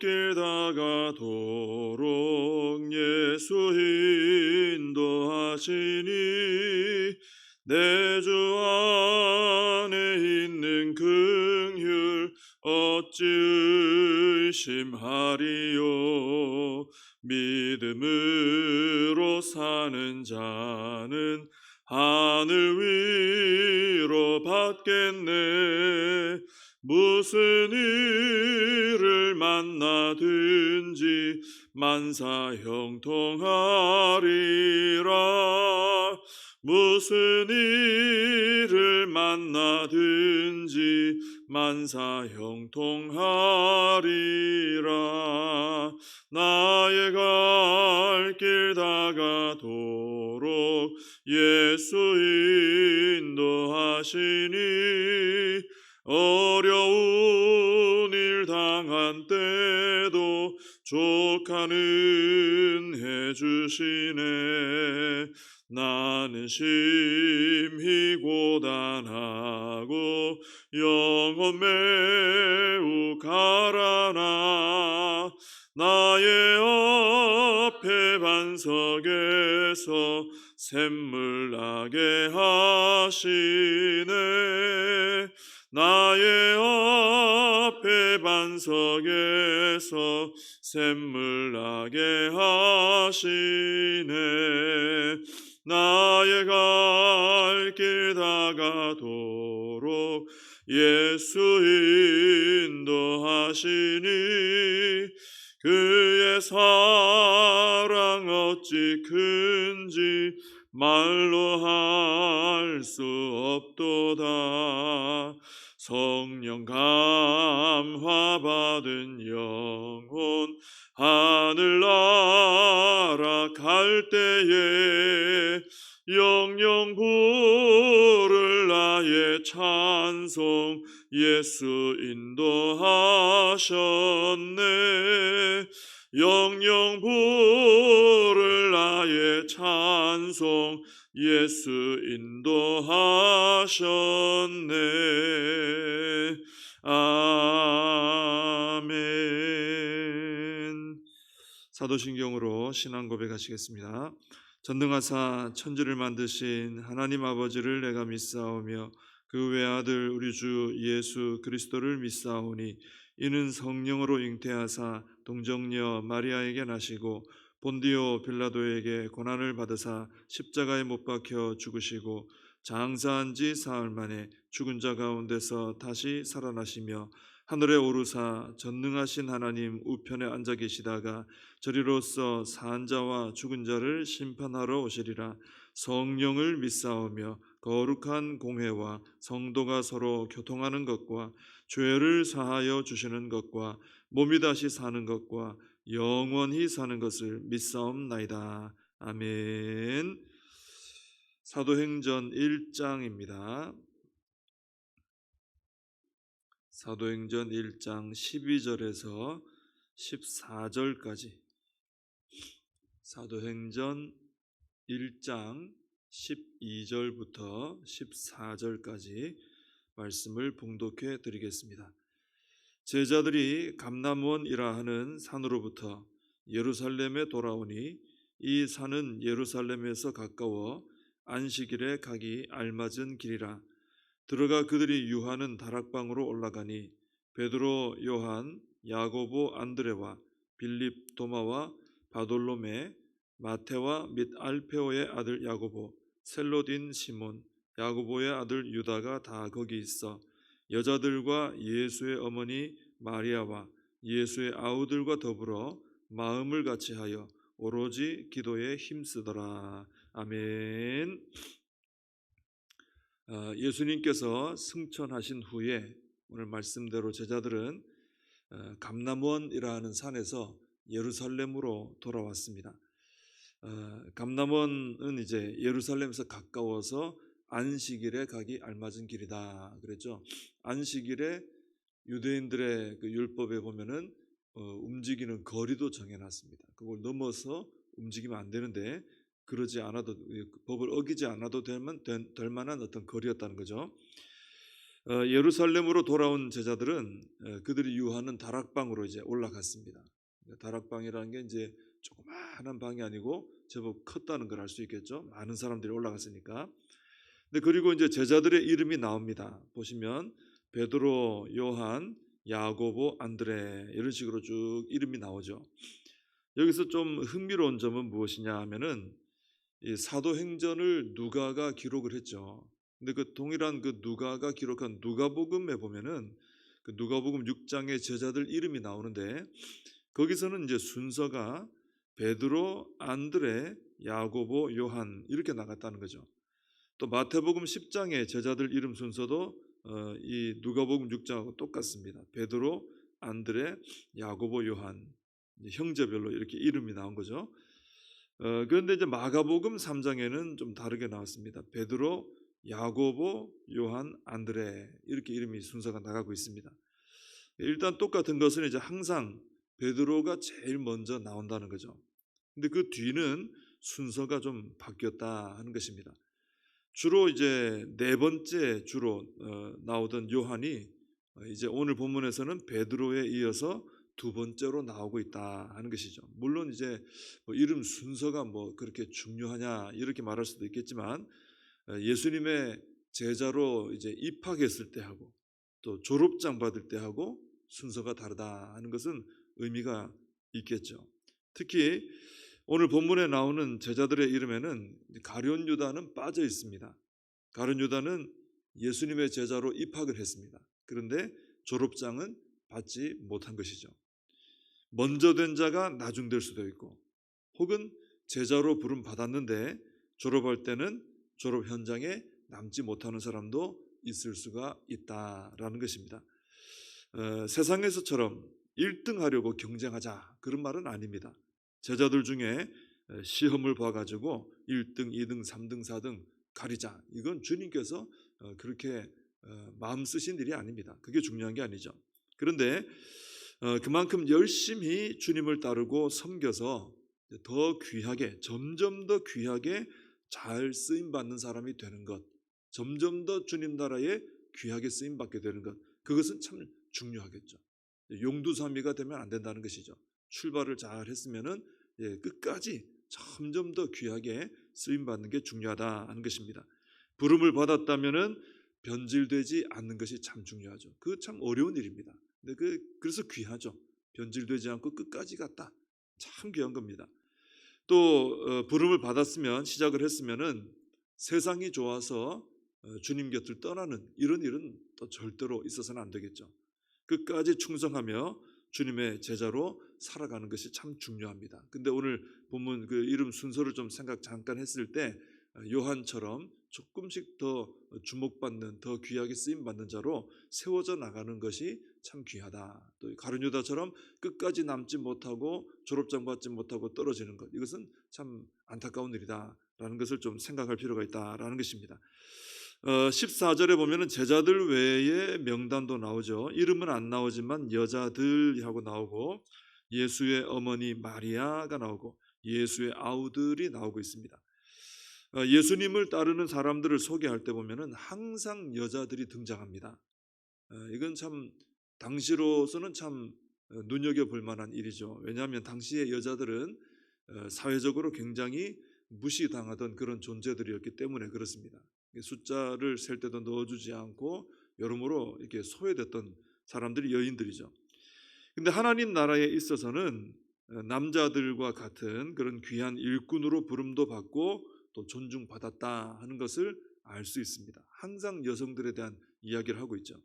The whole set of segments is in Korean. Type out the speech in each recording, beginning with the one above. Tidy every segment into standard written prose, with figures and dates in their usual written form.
길 다가도록 예수 인도하시니 내 주 안에 있는 긍휼 어찌 의심하리요. 믿음으로 사는 자는 하늘 위로 받겠네. 무슨 일을 만나든지 만사 형통하리라. 무슨 일을 만나든지 만사 형통하리라. 나의 갈 길 다가도록 예수 인도하시니 어려운 일 당한 때도 족하는 해주시네. 나는 심히 고단하고 영혼 매우 가라나 나의 앞에 반석에서 샘물 나게 하시네. 나의 앞에 반석에서 샘물 나게 하시네. 나의 갈 길 다가도록 예수 인도하시니 그의 사랑 어찌 큰지 말로 할 수 없도다. 성령 감화 받은 영혼 하늘나라 갈 때에 영영 부를 나의 찬송 예수 인도하셨네. 영영 부를 나의 찬송 예수 인도하셨네. 아멘. 사도신경으로 신앙 고백하시겠습니다. 전능하사 천지를 만드신 하나님 아버지를 내가 믿사오며 그 외아들 우리 주 예수 그리스도를 믿사오니 이는 성령으로 잉태하사 동정녀 마리아에게 나시고 본디오 빌라도에게 고난을 받으사 십자가에 못 박혀 죽으시고 장사한 지 사흘 만에 죽은 자 가운데서 다시 살아나시며 하늘에 오르사 전능하신 하나님 우편에 앉아 계시다가 저리로서 산 자와 죽은 자를 심판하러 오시리라. 성령을 믿사오며 거룩한 공회와 성도가 서로 교통하는 것과 죄를 사하여 주시는 것과 몸이 다시 사는 것과 영원히 사는 것을 믿사옵나이다. 아멘. 사도행전 1장입니다. 사도행전 1장 12절에서 14절까지 사도행전 1장 12절부터 14절까지 말씀을 봉독해 드리겠습니다. 제자들이 감람원이라 하는 산으로부터 예루살렘에 돌아오니 이 산은 예루살렘에서 가까워 안식일에 가기 알맞은 길이라. 들어가 그들이 유하는 다락방으로 올라가니 베드로, 요한, 야고보, 안드레와 빌립, 도마와 바돌로메, 마테와 및 알페오의 아들 야고보, 셀로딘 시몬, 야고보의 아들 유다가 다 거기 있어 여자들과 예수의 어머니 마리아와 예수의 아우들과 더불어 마음을 같이하여 오로지 기도에 힘쓰더라. 아멘. 예수님께서 승천하신 후에 오늘 말씀대로 제자들은 감람원이라는 산에서 예루살렘으로 돌아왔습니다. 감람원은 이제 예루살렘에서 가까워서 안식일에 가기 알맞은 길이다 그랬죠. 안식일에 유대인들의 그 율법에 보면은 움직이는 거리도 정해놨습니다. 그걸 넘어서 움직이면 안 되는데 그러지 않아도 법을 어기지 않아도 될 만한 어떤 거리였다는 거죠. 예루살렘으로 돌아온 제자들은 그들이 유하는 다락방으로 이제 올라갔습니다. 다락방이라는 게 이제 조그마한 방이 아니고 제법 컸다는 걸 알 수 있겠죠. 많은 사람들이 올라갔으니까. 근데 그리고 이제 제자들의 이름이 나옵니다. 보시면 베드로, 요한, 야고보, 안드레 이런 식으로 쭉 이름이 나오죠. 여기서 좀 흥미로운 점은 무엇이냐 하면은 이 사도행전을 누가가 기록을 했죠. 근데 그 동일한 그 누가가 기록한 누가복음에 보면은 그 누가복음 6장에 제자들 이름이 나오는데 거기서는 이제 순서가 베드로, 안드레, 야고보, 요한 이렇게 나갔다는 거죠. 또 마태복음 10장의 제자들 이름 순서도 이 누가복음 6장하고 똑같습니다. 베드로, 안드레, 야고보, 요한 형제별로 이렇게 이름이 나온 거죠. 그런데 이제 마가복음 3장에는 좀 다르게 나왔습니다. 베드로, 야고보, 요한, 안드레 이렇게 이름이 순서가 나가고 있습니다. 일단 똑같은 것은 이제 항상 베드로가 제일 먼저 나온다는 거죠. 근데 그 뒤는 순서가 좀 바뀌었다 하는 것입니다. 주로 이제 네 번째 주로 나오던 요한이 이제 오늘 본문에서는 베드로에 이어서 두 번째로 나오고 있다 하는 것이죠. 물론 이제 뭐 이름 순서가 뭐 그렇게 중요하냐 이렇게 말할 수도 있겠지만 예수님의 제자로 이제 입학했을 때 하고 또 졸업장 받을 때 하고 순서가 다르다 하는 것은 의미가 있겠죠. 특히 오늘 본문에 나오는 제자들의 이름에는 가룟 유다는 빠져 있습니다. 가룟 유다는 예수님의 제자로 입학을 했습니다. 그런데 졸업장은 받지 못한 것이죠. 먼저 된 자가 나중될 수도 있고 혹은 제자로 부름 받았는데 졸업할 때는 졸업 현장에 남지 못하는 사람도 있을 수가 있다라는 것입니다. 세상에서처럼 1등 하려고 경쟁하자 그런 말은 아닙니다. 제자들 중에 시험을 봐가지고 1등, 2등, 3등, 4등 가리자 이건 주님께서 그렇게 마음 쓰신 일이 아닙니다. 그게 중요한 게 아니죠. 그런데 그만큼 열심히 주님을 따르고 섬겨서 더 귀하게 점점 더 귀하게 잘 쓰임 받는 사람이 되는 것, 점점 더 주님 나라에 귀하게 쓰임 받게 되는 것, 그것은 참 중요하겠죠. 용두사미가 되면 안 된다는 것이죠. 출발을 잘 했으면은 끝까지 점점 더 귀하게 쓰임 받는 게 중요하다 하는 것입니다. 부름을 받았다면은 변질되지 않는 것이 참 중요하죠. 그 참 어려운 일입니다. 근데 그래서 귀하죠. 변질되지 않고 끝까지 갔다. 참 귀한 겁니다. 또 부름을 받았으면 시작을 했으면은 세상이 좋아서 주님 곁을 떠나는 이런 일은 또 절대로 있어서는 안 되겠죠. 끝까지 충성하며 주님의 제자로 살아가는 것이 참 중요합니다. 근데 오늘 본문 그 이름 순서를 좀 생각 잠깐 했을 때 요한처럼 조금씩 더 주목받는 더 귀하게 쓰임 받는 자로 세워져 나가는 것이 참 귀하다. 또 가룟 유다처럼 끝까지 남지 못하고 졸업장 받지 못하고 떨어지는 것 이것은 참 안타까운 일이다라는 것을 좀 생각할 필요가 있다라는 것입니다. 14절에 보면은 제자들 외에 명단도 나오죠. 이름은 안 나오지만 여자들하고 나오고 예수의 어머니 마리아가 나오고 예수의 아우들이 나오고 있습니다. 예수님을 따르는 사람들을 소개할 때 보면은 항상 여자들이 등장합니다. 이건 참 당시로서는 참 눈여겨볼 만한 일이죠. 왜냐하면 당시의 여자들은 사회적으로 굉장히 무시당하던 그런 존재들이었기 때문에 그렇습니다. 숫자를 셀 때도 넣어주지 않고 여러모로 이렇게 소외됐던 사람들이 여인들이죠. 근데 하나님 나라에 있어서는 남자들과 같은 그런 귀한 일꾼으로 부름도 받고 또 존중받았다 하는 것을 알 수 있습니다. 항상 여성들에 대한 이야기를 하고 있죠.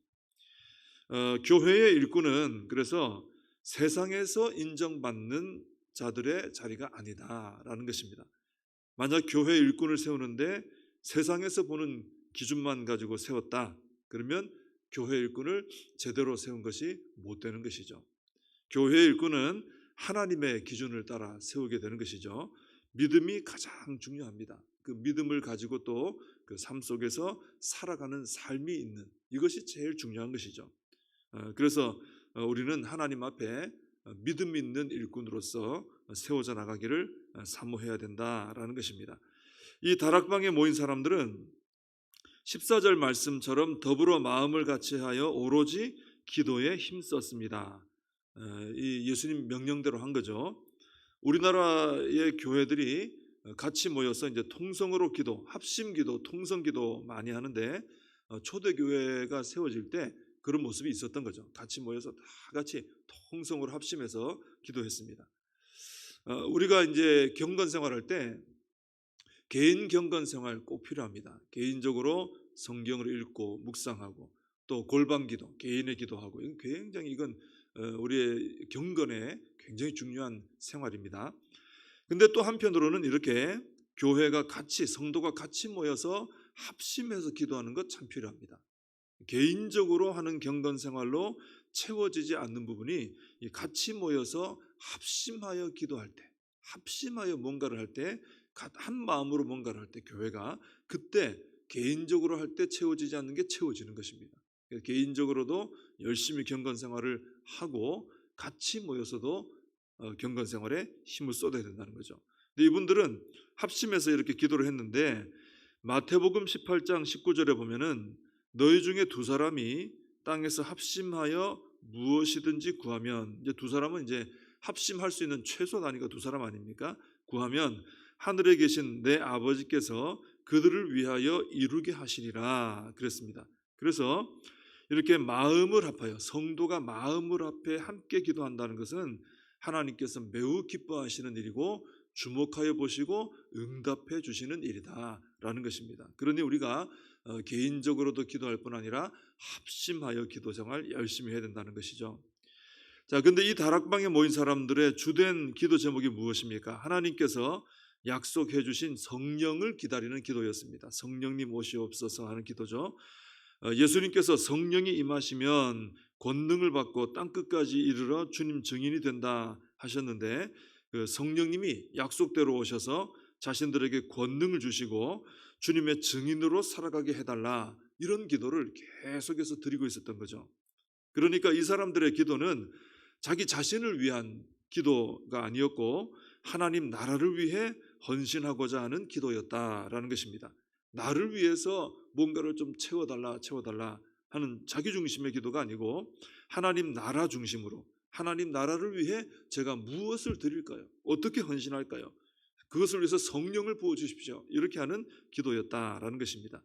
교회의 일꾼은 그래서 세상에서 인정받는 자들의 자리가 아니다라는 것입니다. 만약 교회 일꾼을 세우는데 세상에서 보는 기준만 가지고 세웠다 그러면 교회 일꾼을 제대로 세운 것이 못 되는 것이죠. 교회 일꾼은 하나님의 기준을 따라 세우게 되는 것이죠. 믿음이 가장 중요합니다. 그 믿음을 가지고 또 그 삶 속에서 살아가는 삶이 있는 이것이 제일 중요한 것이죠. 그래서 우리는 하나님 앞에 믿음 있는 일꾼으로서 세워져 나가기를 사모해야 된다라는 것입니다. 이 다락방에 모인 사람들은 14절 말씀처럼 더불어 마음을 같이하여 오로지 기도에 힘썼습니다. 이 예수님 명령대로 한 거죠. 우리나라의 교회들이 같이 모여서 이제 통성으로 기도, 합심 기도, 통성 기도 많이 하는데 초대 교회가 세워질 때 그런 모습이 있었던 거죠. 같이 모여서 다 같이 통성으로 합심해서 기도했습니다. 우리가 이제 경건 생활할 때 개인 경건 생활 꼭 필요합니다. 개인적으로 성경을 읽고 묵상하고 또 골방 기도, 개인의 기도하고 굉장히 이건 우리의 경건에 굉장히 중요한 생활입니다. 근데 또 한편으로는 이렇게 교회가 같이 성도가 같이 모여서 합심해서 기도하는 것 참 필요합니다. 개인적으로 하는 경건 생활로 채워지지 않는 부분이 같이 모여서 합심하여 기도할 때, 합심하여 뭔가를 할 때, 한 마음으로 뭔가를 할 때 교회가 그때 개인적으로 할 때 채워지지 않는 게 채워지는 것입니다. 개인적으로도 열심히 경건 생활을 하고 같이 모여서도 경건 생활에 힘을 쏟아야 된다는 거죠. 근데 이분들은 합심해서 이렇게 기도를 했는데 마태복음 18장 19절에 보면은 너희 중에 두 사람이 땅에서 합심하여 무엇이든지 구하면, 이제 두 사람은 이제 합심할 수 있는 최소 단위가 두 사람 아닙니까? 구하면 하늘에 계신 내 아버지께서 그들을 위하여 이루게 하시리라 그랬습니다. 그래서 이렇게 마음을 합하여 성도가 마음을 합해 함께 기도한다는 것은 하나님께서 매우 기뻐하시는 일이고 주목하여 보시고 응답해 주시는 일이다라는 것입니다. 그러니 우리가 개인적으로도 기도할 뿐 아니라 합심하여 기도 생활 열심히 해야 된다는 것이죠. 자, 근데 이 다락방에 모인 사람들의 주된 기도 제목이 무엇입니까? 하나님께서 약속해 주신 성령을 기다리는 기도였습니다. 성령님 오시옵소서 하는 기도죠. 예수님께서 성령이 임하시면 권능을 받고 땅끝까지 이르러 주님 증인이 된다 하셨는데 그 성령님이 약속대로 오셔서 자신들에게 권능을 주시고 주님의 증인으로 살아가게 해달라, 이런 기도를 계속해서 드리고 있었던 거죠. 그러니까 이 사람들의 기도는 자기 자신을 위한 기도가 아니었고 하나님 나라를 위해 헌신하고자 하는 기도였다라는 것입니다. 나를 위해서 뭔가를 좀 채워달라 하는 자기 중심의 기도가 아니고 하나님 나라 중심으로, 하나님 나라를 위해 제가 무엇을 드릴까요? 어떻게 헌신할까요? 그것을 위해서 성령을 부어주십시오, 이렇게 하는 기도였다라는 것입니다.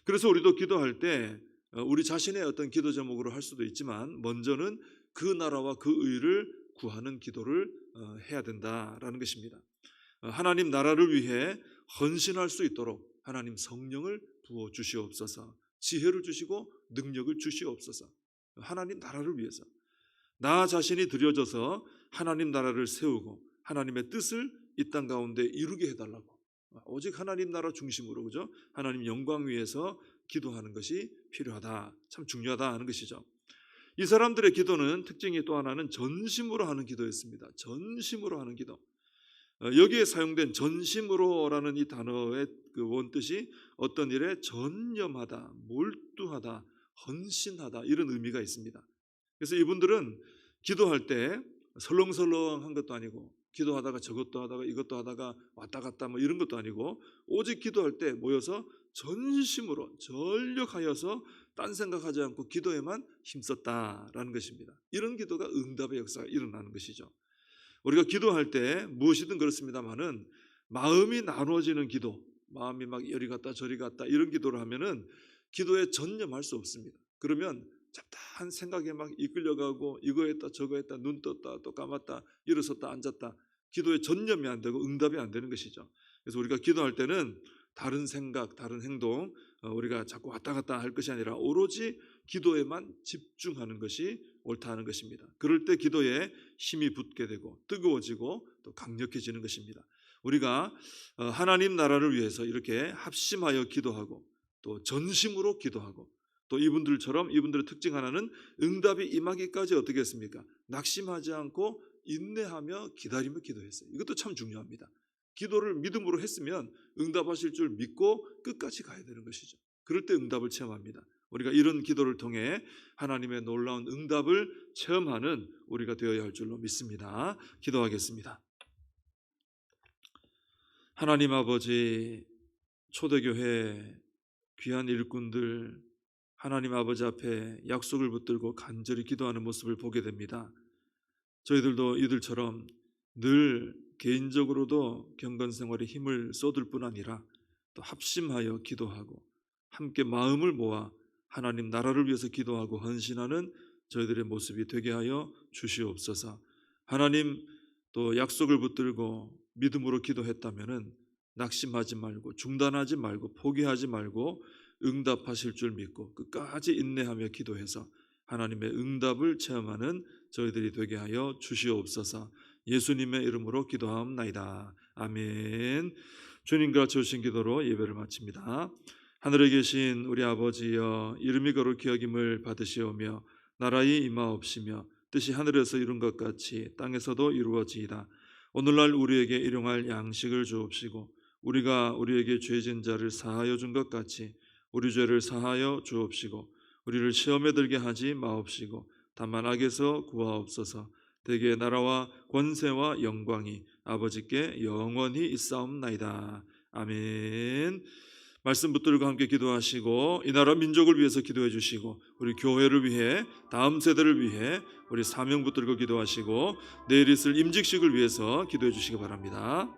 그래서 우리도 기도할 때 우리 자신의 어떤 기도 제목으로 할 수도 있지만 먼저는 그 나라와 그 의를 구하는 기도를 해야 된다라는 것입니다. 하나님 나라를 위해 헌신할 수 있도록 하나님 성령을 부어 주시옵소서, 지혜를 주시고 능력을 주시옵소서. 하나님 나라를 위해서 나 자신이 드려져서 하나님 나라를 세우고 하나님의 뜻을 이 땅 가운데 이루게 해달라고, 오직 하나님 나라 중심으로, 그죠? 하나님 영광 위해서 기도하는 것이 필요하다, 참 중요하다 하는 것이죠. 이 사람들의 기도는 특징이 또 하나는 전심으로 하는 기도였습니다. 전심으로 하는 기도. 여기에 사용된 전심으로라는 이 단어의 그 원뜻이 어떤 일에 전념하다, 몰두하다, 헌신하다, 이런 의미가 있습니다. 그래서 이분들은 기도할 때 설렁설렁한 것도 아니고 기도하다가 저것도 하다가 이것도 하다가 왔다 갔다 뭐 이런 것도 아니고 오직 기도할 때 모여서 전심으로 전력하여서 딴 생각하지 않고 기도에만 힘썼다라는 것입니다. 이런 기도가 응답의 역사가 일어나는 것이죠. 우리가 기도할 때 무엇이든 그렇습니다만은 마음이 나눠지는 기도, 마음이 막 이리 갔다 저리 갔다 이런 기도를 하면은 기도에 전념할 수 없습니다. 그러면 잡다한 생각에 막 이끌려가고 이거 했다 저거 했다, 눈 떴다 또 감았다, 일어섰다 앉았다, 기도에 전념이 안 되고 응답이 안 되는 것이죠. 그래서 우리가 기도할 때는 다른 생각, 다른 행동 우리가 자꾸 왔다 갔다 할 것이 아니라 오로지 기도에만 집중하는 것이 옳다 하는 것입니다. 그럴 때 기도에 힘이 붙게 되고 뜨거워지고 또 강력해지는 것입니다. 우리가 하나님 나라를 위해서 이렇게 합심하여 기도하고 또 전심으로 기도하고 또 이분들처럼 이분들의 특징 하나는 응답이 임하기까지 어떻게 했습니까? 낙심하지 않고 인내하며 기다리며 기도했어요. 이것도 참 중요합니다. 기도를 믿음으로 했으면 응답하실 줄 믿고 끝까지 가야 되는 것이죠. 그럴 때 응답을 체험합니다. 우리가 이런 기도를 통해 하나님의 놀라운 응답을 체험하는 우리가 되어야 할 줄로 믿습니다. 기도하겠습니다. 하나님 아버지, 초대교회 귀한 일꾼들 하나님 아버지 앞에 약속을 붙들고 간절히 기도하는 모습을 보게 됩니다. 저희들도 이들처럼 늘 개인적으로도 경건 생활에 힘을 쏟을 뿐 아니라 또 합심하여 기도하고 함께 마음을 모아 하나님 나라를 위해서 기도하고 헌신하는 저희들의 모습이 되게 하여 주시옵소서. 하나님 또 약속을 붙들고 믿음으로 기도했다면은 낙심하지 말고 중단하지 말고 포기하지 말고 응답하실 줄 믿고 끝까지 인내하며 기도해서 하나님의 응답을 체험하는 저희들이 되게 하여 주시옵소서. 예수님의 이름으로 기도하옵나이다. 아멘. 주님과 같이 오신 기도로 예배를 마칩니다. 하늘에 계신 우리 아버지여, 이름이 거룩히 여김을 받으시오며 나라의 임하옵시며 뜻이 하늘에서 이룬 것 같이 땅에서도 이루어지이다. 오늘날 우리에게 일용할 양식을 주옵시고 우리가 우리에게 죄진 자를 사하여 준 것 같이 우리 죄를 사하여 주옵시고 우리를 시험에 들게 하지 마옵시고 다만 악에서 구하옵소서. 대개 나라와 권세와 영광이 아버지께 영원히 있사옵나이다. 아멘. 말씀 붙들고 함께 기도하시고 이 나라 민족을 위해서 기도해 주시고 우리 교회를 위해 다음 세대를 위해 우리 사명 붙들고 기도하시고 내일 있을 임직식을 위해서 기도해 주시기 바랍니다.